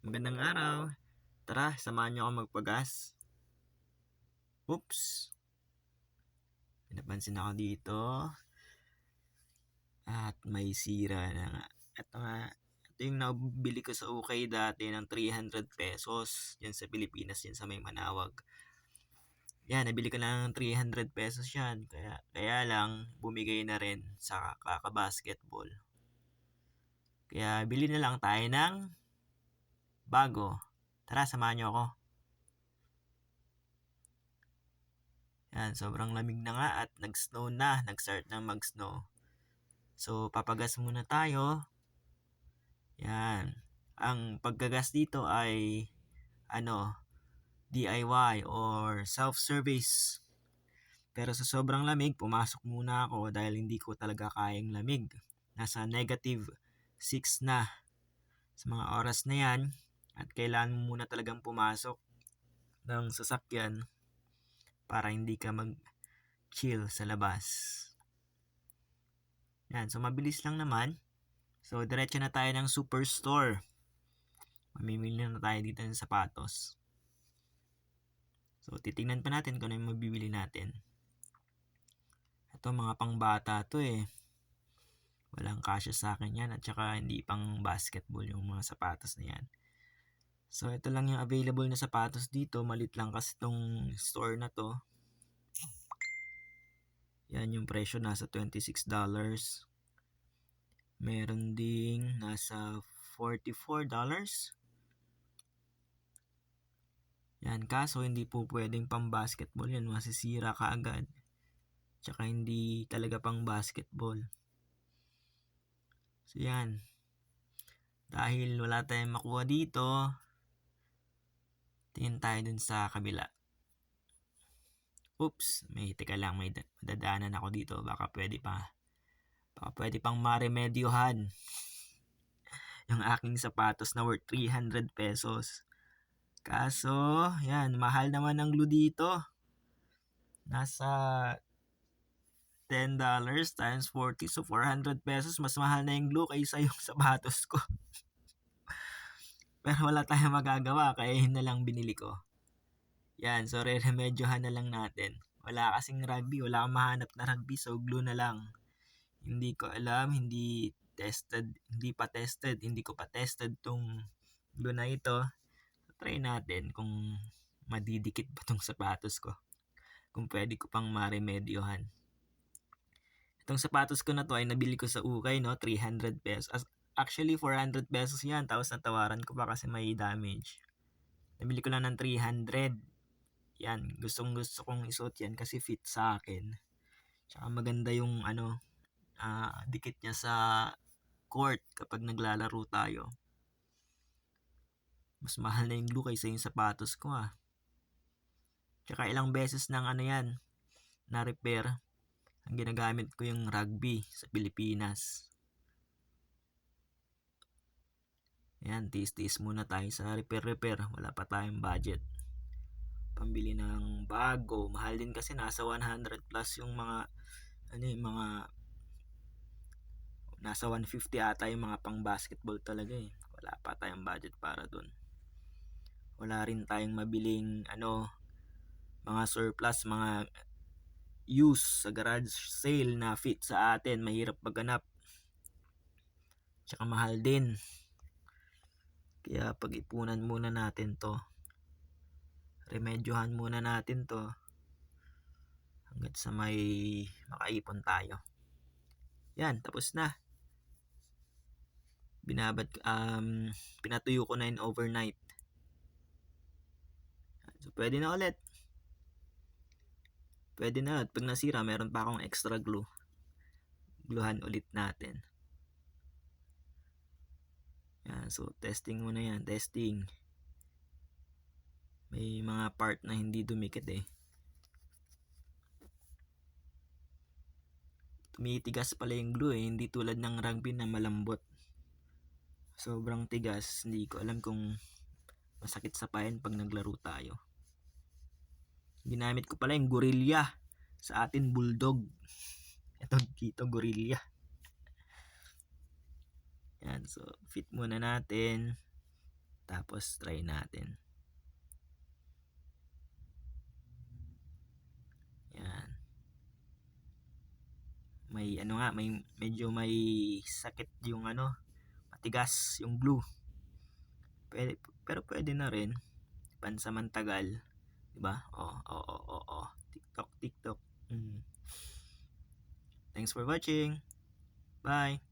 Magandang araw. Tara, samahan niyo ako magpagas. Oops. Pinapansin ako dito. At may sira na nga. Ito yung nabili ko sa UK dati ng 300 pesos. Yan sa Pilipinas, yan sa may Manawag. Yan, nabili ko lang ng 300 pesos yan. Kaya lang, bumigay na rin sa kaka-basketball. Kaya bili na lang tayo ng bago. Tara, samahan niyo ako. Yan, sobrang lamig na nga at nag-snow na. Nag-start na mag-snow. So, papagas muna tayo. Yan. Ang paggagas dito ay DIY or self-service. Pero sa sobrang lamig, pumasok muna ako dahil hindi ko talaga kayang lamig. Nasa -6 na sa mga oras na yan at kailangan mo muna talagang pumasok ng sasakyan para hindi ka mag-chill sa labas. Yan, so mabilis lang naman. So, diretso na tayo ng superstore. Mamimili na tayo dito ng sapatos. So, titingnan pa natin kung ano yung mabibili natin. Ito, mga pangbata to eh. Walang kasya sa akin yan. At saka hindi pang basketball yung mga sapatos na yan. So, ito lang yung available na sapatos dito. Malit lang kasi itong store na to. Yan yung presyo, nasa $26. Meron ding nasa $44. Yan, kaso hindi po pwedeng pang basketball yan. Masisira ka agad. Tsaka hindi talaga pang basketball. So yan. Dahil wala tayong makuha dito, tingin tayo dun sa kabila. Oops, teka lang, may dadaanan ako dito. Baka pwede pang maremedyohan yung aking sapatos na worth 300 pesos. Kaso, yan, mahal naman ang glue dito. Nasa $10 times 40, so 400 pesos. Mas mahal na yung glue kaysa yung sapatos ko. Pero wala tayong magagawa, kaya yun na lang binili ko. Yan, so re-remedyohan na lang natin. Wala kasing rugby, wala akong mahanap na rugby, so glue na lang. Hindi ko alam, hindi ko pa tested tong glue na ito. So, try natin kung madidikit ba tong sapatos ko. Kung pwede ko pang maremedyohan. Itong sapatos ko na to ay nabili ko sa ukay, no? 300 pesos. Actually, 400 pesos yan. Tapos natawaran ko pa kasi may damage. Nabili ko lang ng 300. Yan, gustong kong isuot yan kasi fit sa akin. Tsaka maganda yung dikit niya sa court kapag naglalaro tayo. Mas mahal na yung glue kaysa yung sapatos ko Tsaka ilang beses nang yan, na repair. Ang ginagamit ko yung rugby sa Pilipinas. Yan, tiis-tiis muna tayo sa repair. Wala pa tayong budget pambili ng bago. Mahal din kasi, nasa 100 plus yung mga nasa 150 ata yung mga pang basketball talaga eh. Wala pa tayong budget para dun. Wala rin tayong mabiling mga surplus, mga use sa garage sale na fit sa atin. Mahirap maghanap. Tsaka mahal din. Kaya pag-ipunan muna natin to. Remedyohan muna natin to hanggat sa may makaipon tayo. Yan, tapos na. Pinatuyo ko na yun overnight. So, pwede na ulit. Pwede na. At pag nasira, meron pa akong extra glue. Gluhan ulit natin. Yan, so testing muna yan. Testing. May mga part na hindi dumikit eh. Tumitigas pala yung glue eh. Hindi tulad ng rugby na malambot. Sobrang tigas. Hindi ko alam kung masakit sa pain pag naglaro tayo. Ginamit ko pala yung Gorilla. Sa atin, Bulldog. Ito dito, Gorilla. Yan, so fit muna natin. Tapos try natin. Yan. May ano nga, medyo may sakit yung matigas yung glue. Pero pwede na rin pansamantagal, 'di ba? TikTok. Thanks for watching. Bye.